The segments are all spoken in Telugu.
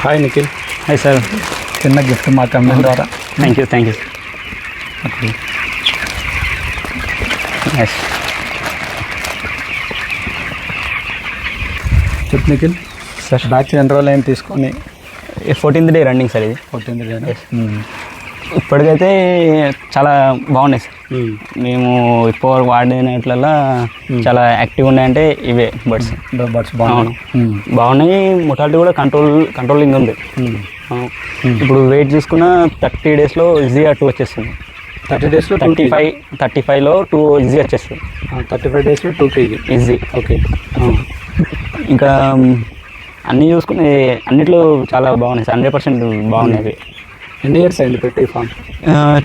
హాయ్ నిఖిల్. Hi sir. చిన్న గిఫ్ట్ మా కంపెనీ ద్వారా. Thank you. చెప్పు నిఖిల్ సార్. బ్యాచ్ ఎన్ని రోజులు ఏం తీసుకొని? 14th డే రన్నింగ్ సార్ ఇది. 14th day. ఇప్పటికైతే చాలా బాగున్నాయి సార్. మేము ఇప్పుడు వాడినట్లల్లా చాలా యాక్టివ్ ఉన్నాయంటే ఇవే బర్డ్స్ బాగున్నాయి. మొటాలిటీ కూడా కంట్రోలింగ్ ఉంది. ఇప్పుడు వెయిట్ చూసుకున్న 30 daysలో ఈజీగా 2 వచ్చేస్తుంది. 30 daysలో 35లో 2 ఈజీ వచ్చేస్తుంది. 35 daysలో 2 kg ఈజీ. ఓకే. ఇంకా అన్నీ చూసుకుని అన్నిట్లో చాలా బాగున్నాయి సార్. 100% బాగున్నాయి. ఎన్ని ఇయర్స్ అయింది పెట్టి ఫామ్?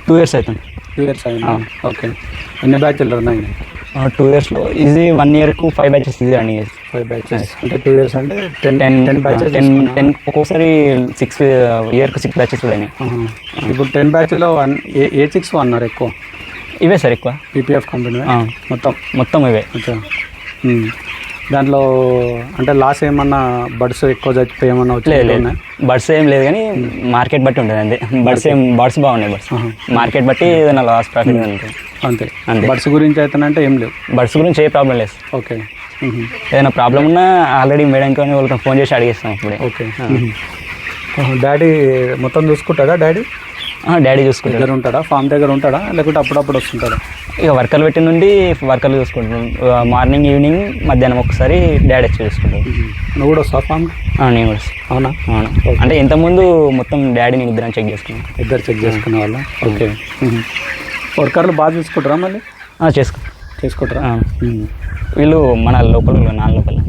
2 years అవుతుంది. 2 years అయింది. ఓకే. ఎన్ని బ్యాచ్లు ఉన్నాయి? 2 yearsలో ఈజీ 1 yearకు 5 batches ఈజీ రన్నింగ్ చేసి. 5 batches అంటే 2 years అంటే 10 batches. 10 ఒక్కొక్కసారి 6 yearకు 6 batches కూడా అయినాయి. ఇప్పుడు 10 batchలో ఏ 6 అన్నారు ఎక్కువ? ఇవే సార్ ఎక్కువ. పీపీఎఫ్ కంపెనీ మొత్తం ఇవే. దాంట్లో అంటే లాస్ ఏమన్నా బర్డ్స్ ఎక్కువ చచ్చిపోయి ఏమన్నా లేదు. బర్డ్స్ ఏం లేదు కానీ మార్కెట్ బట్టి ఉంటుంది అంతే. బర్డ్స్ బాగున్నాయి. మార్కెట్ బట్టి ఏదైనా లాస్ ప్రాఫిట్ ఉంటుంది అంతే. బర్డ్స్ గురించి అయితే ఏం లేవు. బర్డ్స్ గురించి ఏ ప్రాబ్లం లేదు. ఓకే. ఏదైనా ప్రాబ్లం ఉన్నా ఆల్రెడీ మేడంకి వాళ్ళకి ఫోన్ చేసి అడిగేస్తాం ఇప్పుడే. ఓకే. డాడీ మొత్తం చూసుకుంటాడా? డాడీ చూసుకుంటాడు. దగ్గర ఉంటాడా? ఫామ్ దగ్గర ఉంటాడా లేకుంటే అప్పుడప్పుడు వస్తుంటాడా? ఇక వర్కర్లు పెట్టిన నుండి వర్కర్లు చూసుకుంటాం. మార్నింగ్ ఈవినింగ్ మధ్యాహ్నం ఒకసారి డాడీ వచ్చి చూసుకుంటాడు. నువ్వు కూడా వస్తావు ఫామ్? నేను కూడా. అవునా? అంటే ఇంతకుముందు మొత్తం డాడీని ఇద్దరం చెక్ చేసుకున్నాం. ఇద్దరు చెక్ చేసుకునే వాళ్ళ? ఓకే. వర్కర్లు బాగా చూసుకుంటారా మళ్ళీ? చేసుకుంటారా? వీళ్ళు మన లోకల్ నాన్ లోకల్.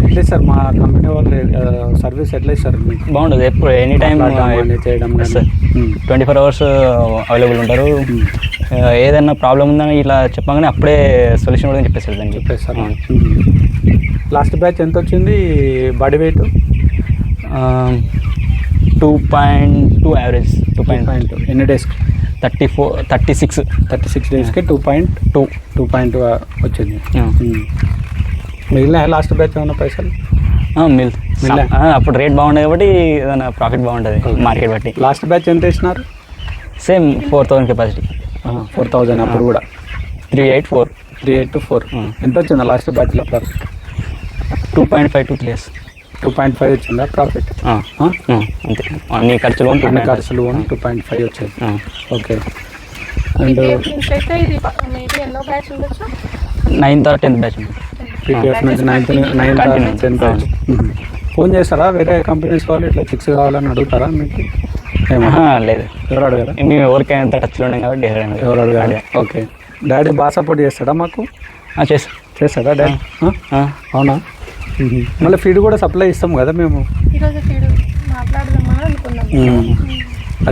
ఎట్లా సార్ మా కంపెనీ వాళ్ళు సర్వీస్ ఎట్లా ఇస్తారు? బాగుంటుంది. ఎప్పుడు ఎనీ టైం చేయడం 24 hours అవైలబుల్ ఉంటారు. ఏదైనా ప్రాబ్లం ఉందని ఇట్లా చెప్పగానే అప్పుడే సొల్యూషన్ కూడా చెప్పేస్తారు. దాన్ని చెప్పేస్తారు. లాస్ట్ బ్యాచ్ ఎంత వచ్చింది బాడీ వెయిట్? 2.2 యావరేజ్. 2.2. ఎన్ని డేస్కి? 36 డేస్కి 2.2 వచ్చింది. మిగిలిన లాస్ట్ బ్యాచ్ ఏమన్నా పైసలు? అప్పుడు రేట్ బాగుండేది కాబట్టి ఏదైనా ప్రాఫిట్ బాగుంటుంది మార్కెట్ బట్టి. లాస్ట్ బ్యాచ్ ఎంత వేసినారు? Same 4,000 capacity. 4,000 అప్పుడు కూడా 384 to 4. ఎంత వచ్చిందా లాస్ట్ బ్యాచ్లో ప్రాఫిట్? 2.5 to 3 years. 2.5 వచ్చిందా ప్రాఫిట్? అంతే. అన్ని ఖర్చులు 2.5 వచ్చేది. Okay. And 9th or 10th batch. PPF నుంచి 9th 10th బ్యాచ్. ఫోన్ చేస్తారా వేరే కంపెనీస్ వాళ్ళు ఇట్లా 6 కావాలని అడుగుతారా మీకు? లేదు. ఎవరు అడగారా? మేము ఎవరికైనా టచ్లో ఉన్నాం కాబట్టి ఎవరు అడగాలి. ఓకే. డాడీ బాగా సపోర్ట్ చేస్తాడా మాకు? చేస్తాడా డాడీ? అవునా? మళ్ళీ ఫీడ్ కూడా సప్లై ఇస్తాం కదా మేము.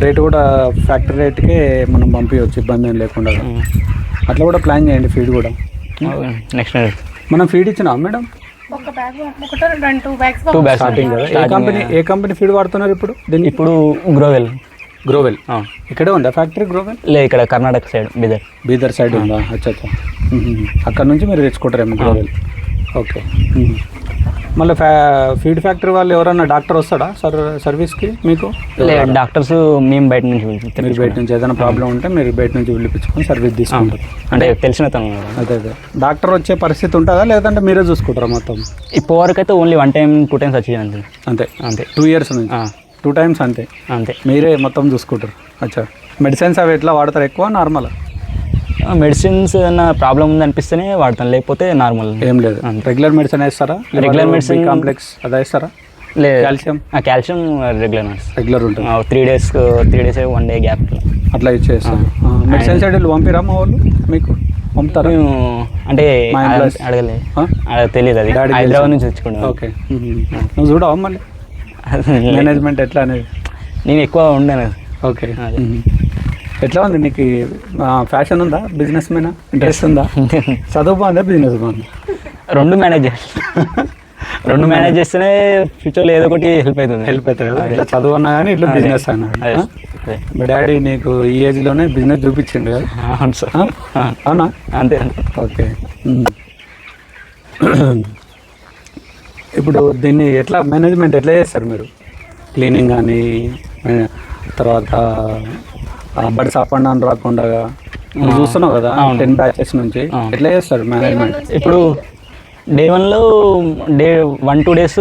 రేటు కూడా ఫ్యాక్టరీ రేట్కే మనం పంపించవచ్చు ఇబ్బంది ఏం లేకుండా. అట్లా కూడా ప్లాన్ చేయండి. ఫీడ్ కూడా నెక్స్ట్ మనం ఫీడ్ ఇచ్చినా మేడం? 2 bags స్టార్టింగ్ కదా. ఏ కంపెనీ ఫీడ్ వాడుతున్నారు ఇప్పుడు? ఇప్పుడు గ్రోవెల్. ఇక్కడే ఉందా ఫ్యాక్టరీ గ్రోవెల్? లేదు, ఇక్కడ కర్ణాటక సైడ్ బీదర్ సైడ్ ఉందా? అచ్చా. అక్కడ నుంచి మీరు తెచ్చుకుంటారేమో గ్రోవెల్. ఓకే. మళ్ళీ ఫీడ్ ఫ్యాక్టరీ వాళ్ళు ఎవరన్నా డాక్టర్ వస్తాడా సర్వీస్కి మీకు? లేదు, డాక్టర్స్ మేము బయట నుంచి. మీరు బయట నుంచి ఏదైనా ప్రాబ్లం ఉంటే మీరు బయట నుంచి పిలిపించుకొని సర్వీస్ తీసుకుంటారు. అంటే తెలిసిన తను. అదే డాక్టర్ వచ్చే పరిస్థితి ఉంటుందా లేదంటే మీరే చూసుకుంటారా మొత్తం? ఇప్పటి వరకు అయితే ఓన్లీ 1 time 2 times వచ్చేది అంతే. 2 years నుంచి 2 times అంతే. మీరే మొత్తం చూసుకుంటారు. అచ్చా. మెడిసిన్స్ అవి ఎట్లా వాడతారు? ఎక్కువ నార్మల్? మెడిసిన్స్ ఏదైనా ప్రాబ్లం ఉంది అనిపిస్తేనే వాడతాను, లేకపోతే నార్మల్. ఏం లేదు. రెగ్యులర్ మెడిసిన్ వేస్తారా? రెగ్యులర్ మెడిసిన్ కాంప్లెక్స్ అది వేస్తారా? లేదు. కాల్షియం రెగ్యులర్ ఉంటుంది. 3 days 1 day గ్యాప్ అట్లా ఇచ్చేస్తారు. మెడిసిన్ సైడ్ పంపిరా మా వాళ్ళు? మీకు పంపుతారా? అంటే అడగలేదు, తెలియదు. అది హైదరాబాద్ నుంచి తెచ్చుకుంటాను. ఓకే. నువ్వు చూడవా మళ్ళీ మేనేజ్మెంట్ ఎట్లా అనేది? నేను ఎక్కువ ఉండను. ఓకే. ఎట్లా ఉంది నీకు? ఫ్యాషన్ ఉందా? బిజినెస్ మీద ఇంట్రెస్ట్ ఉందా? చదువు బాగుందా? బిజినెస్ బాగుందా? రెండు మేనేజ్ చేస్తేనే ఫ్యూచర్లో ఏదో ఒకటి హెల్ప్ అవుతుంది. ఇట్లా చదువు అన్నా కానీ ఇట్లా బిజినెస్ అన్నా. మీ డాడీ నీకు ఈ ఏజ్లోనే బిజినెస్ చూపించిండు కదా? అవును సార్. అవునా? అంతే. ఓకే. ఇప్పుడు దీన్ని ఎట్లా మేనేజ్మెంట్ ఎట్లా చేస్తారు మీరు? క్లీనింగ్ కానీ తర్వాత బడ్స్ అప్ అండ్ డౌన్ రాకుండా నువ్వు చూస్తున్నావు కదా 10 బ్యాచెస్ నుంచి ఎట్లా చేస్తారు మేనేజ్మెంట్? ఇప్పుడు డే 1లో 1-2 డేస్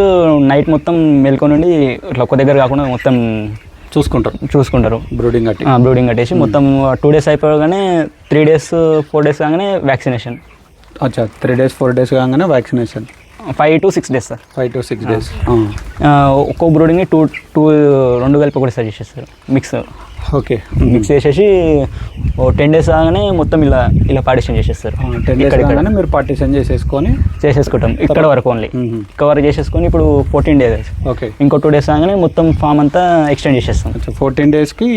నైట్ మొత్తం మేల్కొని ఉండి ఇట్లా ఒక్క దగ్గర కాకుండా మొత్తం చూసుకుంటారు బ్రూడింగ్ కట్టేసి మొత్తం 2 డేస్ అయిపోగానే 3 డేస్ 4 డేస్ కాగానే వ్యాక్సినేషన్. అచ్చా 3 డేస్ 4 డేస్ కాగానే vaccination. 5 to 6 days sir. 5 to 6 days. ఒక్కో బ్రూడింగ్ని రెండు కలిపి ఒకటి సజెస్ట్ చేస్తారు మిక్స్. ఓకే మిక్స్ చేసేసి 10 డేస్ కాగానే మొత్తం ఇలా పార్టిషన్ చేసేస్తారు. 10 డేస్ కాగానే మీరు పార్టిషన్ చేసేసుకుంటాం ఇక్కడ వరకు ఓన్లీ కవర్ చేసేసుకొని ఇప్పుడు 14 డేస్. ఓకే ఇంకో 2 డేస్ కాగానే మొత్తం ఫామ్ అంతా ఎక్స్టెండ్ చేసేస్తాం. 14 డేస్కి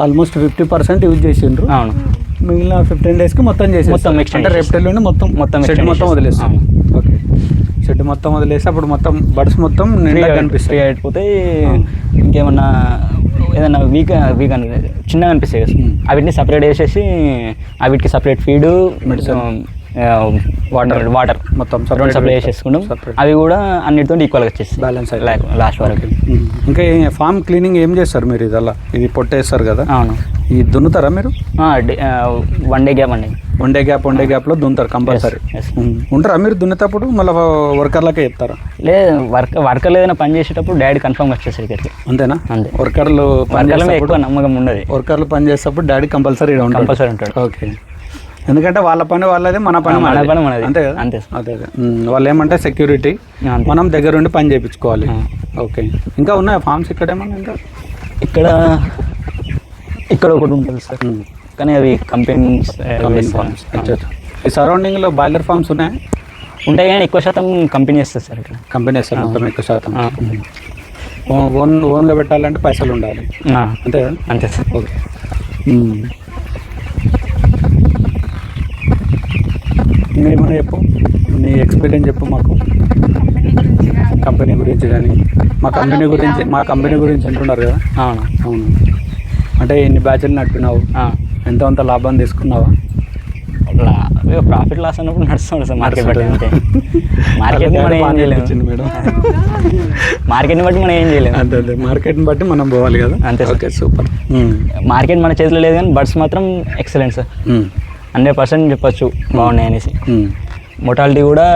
ఆల్మోస్ట్ 50% యూజ్ చేసిండ్రు. అవును, మిగిలిన 15 డేస్కి మొత్తం ఎక్స్టెండ్ రేపటి నుండి మొత్తం షెడ్ మొత్తం వదిలేస్తాం. ఓకే షెడ్ మొత్తం వదిలేసి అప్పుడు మొత్తం బర్డ్స్ మొత్తం ఫ్రీ అయిపోతే ఇంకేమన్నా ఏదన్నా వీక్ చిన్నగా అనిపిస్తాయి కదా, వీటిని సపరేట్ చేసేసి వీటికి సపరేట్ ఫీడ్ మెడిసిన్ వాటర్ మొత్తం సప్లై చేసేసుకుంటాం. అవి కూడా అన్నిటితో ఈక్వల్గా వచ్చేసి బ్యాలెన్స్ లాస్ట్ వరకు. ఇంకా ఫామ్ క్లీనింగ్ ఏం చేస్తారు మీరు? ఇది పొట్టేస్తారు కదా. అవును, ఇది దున్నుతారా మీరు? 1 డే గ్యాప్ అండి. 1 డే గ్యాప్లో దున్నుతారు కంపల్సరీ. ఉంటారా మీరు దున్నేటప్పుడు? మళ్ళీ వర్కర్లకే చెప్తారా? లేదు, వర్కర్లు ఏదైనా పని చేసేటప్పుడు డాడీ కన్ఫర్మ్ వచ్చేసరికి ఇక్కడికి. అంతేనా? అంతే. వర్కర్లు ఎక్కువ నమ్మకం ఉండదు. వర్కర్లు పని చేసేటప్పుడు డాడీ కంపల్సరీ ఉంటాడు. ఓకే, ఎందుకంటే వాళ్ళ పని వాళ్ళదే, మన పని మనది. అంతే కదా? అంతే. అదే వాళ్ళు ఏమంటే సెక్యూరిటీ, మనం దగ్గర ఉండి పని చేయించుకోవాలి. ఓకే, ఇంకా ఉన్నాయా ఫార్మ్స్ ఇక్కడ ఏమన్నా? ఇక్కడ ఒకటి ఉంటుంది సార్, కానీ అవి కంపెనీ ఫార్మ్స్. ఈ సరౌండింగ్లో బాయిలర్ ఫార్మ్స్ ఉంటాయి కానీ ఎక్కువ శాతం కంపెనీ వేస్తుంది సార్. ఇక్కడ కంపెనీ వేస్తారు మొత్తం ఎక్కువ శాతం. ఓన్గా పెట్టాలంటే పైసలు ఉండాలి. అంతే కదా? అంతే సార్. ఓకే, ఇంకా ఏమన్నా చెప్పు, నీ ఎక్స్పీరియన్స్ చెప్పు మాకు కంపెనీ గురించి. కానీ మా కంపెనీ గురించి అంటున్నారు కదా. అవును, అంటే ఎన్ని బ్యాచ్లు నట్టున్నావు, ఎంతో లాభం తీసుకున్నావా? ప్రాఫిట్ లాస్ అన్నప్పుడు నడుస్తుంది సార్ మార్కెట్ బట్టి. అంతే, మార్కెట్ని మనం ఏం చేయలేము మేడం. మార్కెట్ని బట్టి మనం ఏం చేయలేము. అంతే, మార్కెట్ని బట్టి మనం పోవాలి కదా. అంతే. Okay, super. మార్కెట్ మన చేతిలో లేదు కానీ బర్డ్స్ మాత్రం ఎక్సలెంట్ సార్. 100% చెప్పచ్చు బాగున్నాయి అనేసి. మొటాలిటీ కూడా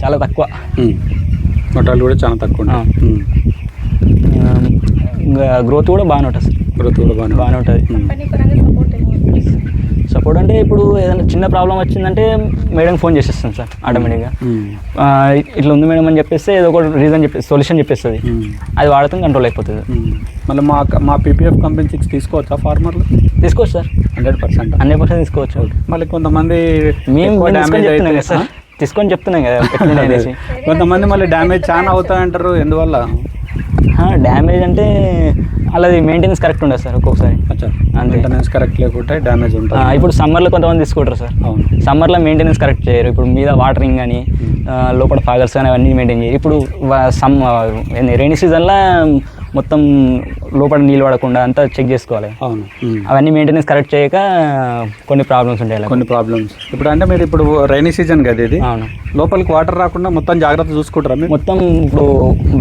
చాలా తక్కువ. మొటాలిటీ కూడా చాలా తక్కువ. గ్రోత్ కూడా బాగానే ఉంటుంది సార్. గ్రోత్ కూడా బాగానే ఉంటుంది. సపోర్ట్ అంటే ఇప్పుడు ఏదైనా చిన్న ప్రాబ్లం వచ్చిందంటే మేడం ఫోన్ చేసేస్తాం సార్ ఆటోమేటిక్గా. ఇట్లా ఉంది మేడం అని చెప్పేస్తే ఏదో ఒక రీజన్ సొల్యూషన్ చెప్పేస్తుంది. అది వాడతాం, కంట్రోల్ అయిపోతుంది. మళ్ళీ మా పీపీఎఫ్ కంపెనీ 6 తీసుకోవచ్చా ఫార్మర్లు? తీసుకోవచ్చు సార్, 100% తీసుకోవచ్చు. మళ్ళీ కొంతమంది తీసుకొని చెప్తున్నాం కదా కొంతమంది మళ్ళీ డ్యామేజ్ చాలా అవుతాయంటారు. ఎందువల్ల డ్యామేజ్ అంటే అలాది మెయింటెనెన్స్ కరెక్ట్ ఉండదు సార్ ఒక్కొక్కసారి. మెయింటెనెన్స్ కరెక్ట్ లేకుంటే డ్యామేజ్ ఉంటుంది. ఇప్పుడు సమ్మర్లో కొంతమంది తీసుకుంటారు సార్. సమ్మర్లో మెయింటెనెన్స్ కరెక్ట్ చేయరు. ఇప్పుడు మీద వాటరింగ్ కానీ లోపల ఫాగల్స్ కానీ అవన్నీ మెయింటైన్ చేయరు. ఇప్పుడు రైనీ సీజన్లో మొత్తం లోపల నీళ్ళు పడకుండా అంతా చెక్ చేసుకోవాలి. అవును, అవన్నీ మెయింటెనెన్స్ కరెక్ట్ చేయక కొన్ని ప్రాబ్లమ్స్ ఉంటాయి. కొన్ని ప్రాబ్లమ్స్ ఇప్పుడు అంటే మీరు ఇప్పుడు రైనీ సీజన్ కదా ఇది. అవును, లోపలికి వాటర్ రాకుండా మొత్తం జాగ్రత్త చూసుకుంటారా మీరు? మొత్తం ఇప్పుడు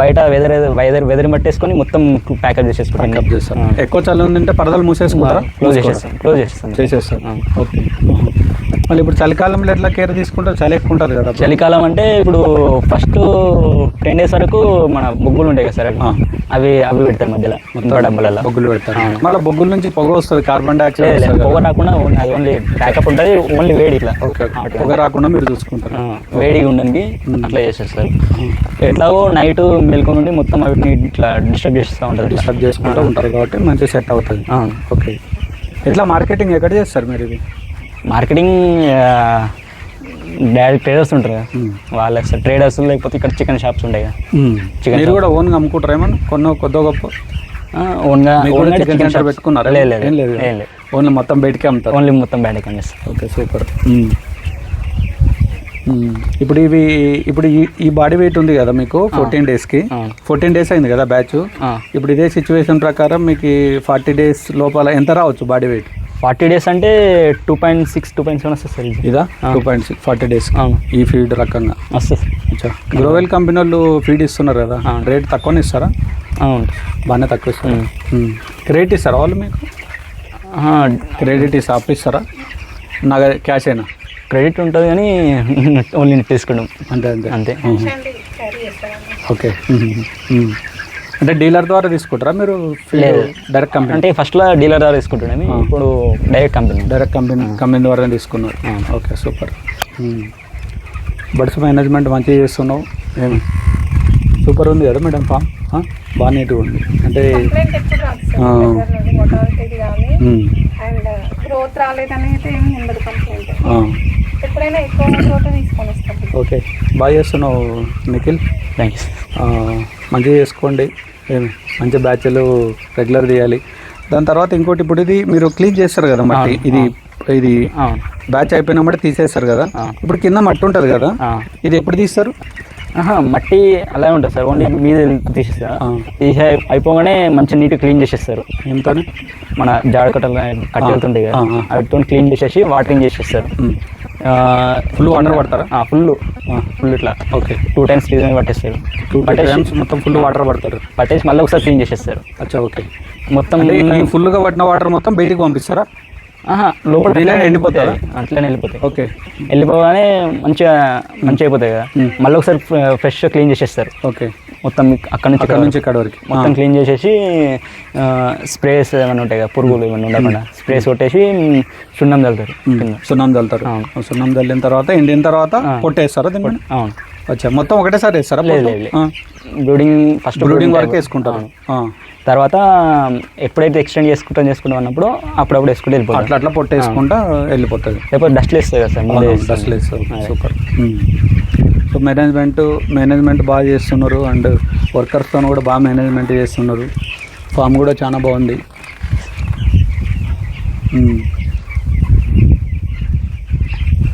బయట వెదర్ పట్టేసుకొని మొత్తం ప్యాకప్ చేసేసుకుంటాం. ఎక్కువ చలి ఉందంటే పరదలు మూసేసుకుంటారా? క్లోజ్ చేసేస్తాం. ఓకే, మళ్ళీ ఇప్పుడు చలికాలంలో ఎట్లా కేర్ తీసుకుంటారు? చలి ఎక్కువ ఉంటుంది కదా. చలికాలం అంటే ఇప్పుడు ఫస్ట్ 10 days వరకు మన బొగ్గులు ఉంటాయి కదా సార్, అవి పెడతారు మధ్యలో డబ్బులలో. బొగ్గులు పెడతారు. మళ్ళీ బొగ్గుల నుంచి పొగ వస్తుంది, కార్బన్ డైఆక్సైడ్. పొగ రాకుండా ఓన్లీ బ్యాకప్ ఉంటుంది, ఓన్లీ వేడి. ఇట్లా పొగ రాకుండా మీరు చూసుకుంటారు, వేడిగా ఉండడానికి అట్లా చేసేస్తారు. ఎట్లాగో నైట్ మెల్కొని ఉండి మొత్తం వాటిని ఇట్లా డిస్టర్బ్ చేసుకుంటూ ఉంటారు కాబట్టి మంచిగా సెట్ అవుతుంది. ఓకే, ఎట్లా మార్కెటింగ్ ఎక్కడ చేస్తారు మీరు? ఇది మార్కెటింగ్ డైరెక్ట్ ట్రేడర్స్ ఉంటారు కదా, వాళ్ళ ట్రేడర్స్, లేకపోతే ఇక్కడ చికెన్ షాప్స్ ఉంటాయి కదా. మీరు కూడా ఓన్గా అమ్ముకుంటారు ఏమన్నా? కొద్ది గొప్ప ఓన్గా చికెన్ షాప్ పెట్టుకున్నారా? లేదు, ఓన్లీ మొత్తం బయటకే అమ్ముతారు? ఓన్లీ మొత్తం బయటకే అమ్మేస్తారు. Okay, super. ఇప్పుడు ఈ బాడీ వెయిట్ ఉంది కదా మీకు 14 daysకి. 14 days అయింది కదా బ్యాచ్. ఇప్పుడు ఇదే సిచ్యువేషన్ ప్రకారం మీకు 40 days లోపల ఎంత రావచ్చు బాడీ వెయిట్? 40 days అంటే 2.6 2.7 వస్తుంది సార్ ఇది. ఇదా 2.6 40 days అవును ఈ ఫీడ్ రకంగా వస్తుంది. అచ్చా గ్రోవెల్ కంపెనీ వాళ్ళు ఫీడ్ ఇస్తున్నారు కదా రేట్ తక్కువనే ఇస్తారా? అవును బాగానే తక్కువ ఇస్తారు. క్రెడిట్ ఇస్తారా వాళ్ళు మీకు? క్రెడిట్ ఇస్తా అప్పు ఇస్తారా? నాకు క్యాష్ అయినా క్రెడిట్ ఉంటుంది కానీ ఓన్లీ తీసుకుంటాం అంతే అంతే అంతే. ఓకే అంటే డీలర్ ద్వారా తీసుకుంటారా మీరు? లేదు డైరెక్ట్ కంపెనీ అంటే ఫస్ట్లో డీలర్ ద్వారా తీసుకుంటుండే, ఇప్పుడు డైరెక్ట్ కంపెనీ ద్వారా తీసుకున్నారు. Okay super. బర్డ్స్ మేనేజ్మెంట్ మంచిగా చేస్తున్నావు. ఏమి సూపర్ ఉంది కదా మేడం ఫామ్, బాగా నీట్గా ఉంది. అంటే అండ్ గ్రోత్ రాలేదని అయితే ఏమి ఉండదు కంప్లైంట్. ఎప్పుడైనా ఎక్కువ గ్రోత్ తీసుకొని వస్తుంది. ఓకే బాగా చేస్తున్నావు నిఖిల్, థ్యాంక్ యూ. మంచిగా చేసుకోండి. ఏమి మంచి బ్యాచ్లు రెగ్యులర్ చేయాలి. దాని తర్వాత ఇంకోటి ఇప్పుడు ఇది మీరు క్లీన్ చేస్తారు కదా మట్టి, ఇది బ్యాచ్ అయిపోయిన మట్టి తీసేస్తారు కదా, ఇప్పుడు కింద మట్టి ఉంటుంది కదా, ఇది ఎప్పుడు తీస్తారు? మట్టి అలాగే ఉంటుంది సార్, ఓన్లీ మీద తీసేస్తారు. తీసే అయిపోగానే మంచిగా నీట్గా క్లీన్ చేసేస్తారు. ఏంతో మన జాడ కట్టి వెళ్తుంటాయి కదా, వాటితో క్లీన్ చేసేసి వాటరింగ్ చేసేస్తారు. ఫుల్ వాటర్ పడతారా? ఫుల్ ఇట్లా ఓకే 2 times క్లీన్ పట్టేస్తారు. 2 times మొత్తం ఫుల్ వాటర్ పడతారు. పట్టేసి మళ్ళీ ఒకసారి క్లీన్ చేసేస్తారు. అచ్చా ఓకే. మొత్తం ఫుల్గా పట్టిన వాటర్ మొత్తం బయటికి పంపిస్తారా? లోపల వెళ్ళిపోతాయి, అట్లనే వెళ్ళిపోతాయి. ఓకే వెళ్ళిపోగానే మంచిగా అయిపోతాయి కదా, మళ్ళీ ఒకసారి ఫ్రెష్గా క్లీన్ చేసేస్తారు. ఓకే మొత్తం అక్కడ నుంచి ఇక్కడ వరకు మొత్తం క్లీన్ చేసేసి స్ప్రేస్ ఏమైనా ఉంటాయి కదా, పురుగులు ఏమైనా ఉండకుండా స్ప్రేస్ కొట్టేసి సున్నం చల్లుతారు. సున్నం చల్లుతారు. సున్నం చల్లిన తర్వాత ఎండిన తర్వాత పొట్టేస్తారా దీన్ని? అవును. వచ్చా మొత్తం ఒకటేసారి వేస్తారా? లేదు బ్రూడింగ్ వరకు వేసుకుంటారు. తర్వాత ఎప్పుడైతే ఎక్స్టెండ్ చేసుకుంటాం అన్నప్పుడు అప్పుడప్పుడు వేసుకుంటే వెళ్ళిపోతుంది. అట్లా పొట్టేసుకుంటా వెళ్ళిపోతుంది. లేకపోతే డస్ట్ వేస్తుంది కదా సార్, డస్ట్ వేస్తుంది. సూపర్. సో మేనేజ్మెంట్ బాగా చేస్తున్నారు అండ్ వర్కర్స్తో కూడా బాగా మేనేజ్మెంట్ చేస్తున్నారు. ఫామ్ కూడా చాలా బాగుంది.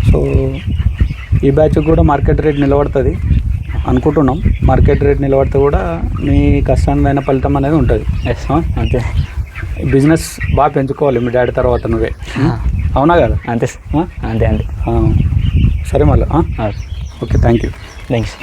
సో ఈ బ్యాచ్ కూడా మార్కెట్ రేట్ నిలబడుతుంది అనుకుంటున్నాం. మార్కెట్ రేట్ నిలబడితే కూడా మీ కష్టమైన ఫలితం అనేది ఉంటుంది. అంతే. బిజినెస్ బాగా పెంచుకోవాలి మీ డాడీ తర్వాత నువ్వే, అవునా కదా? అంతే అంతే. సరే మళ్ళీ ఓకే థ్యాంక్ యూ. థ్యాంక్స్.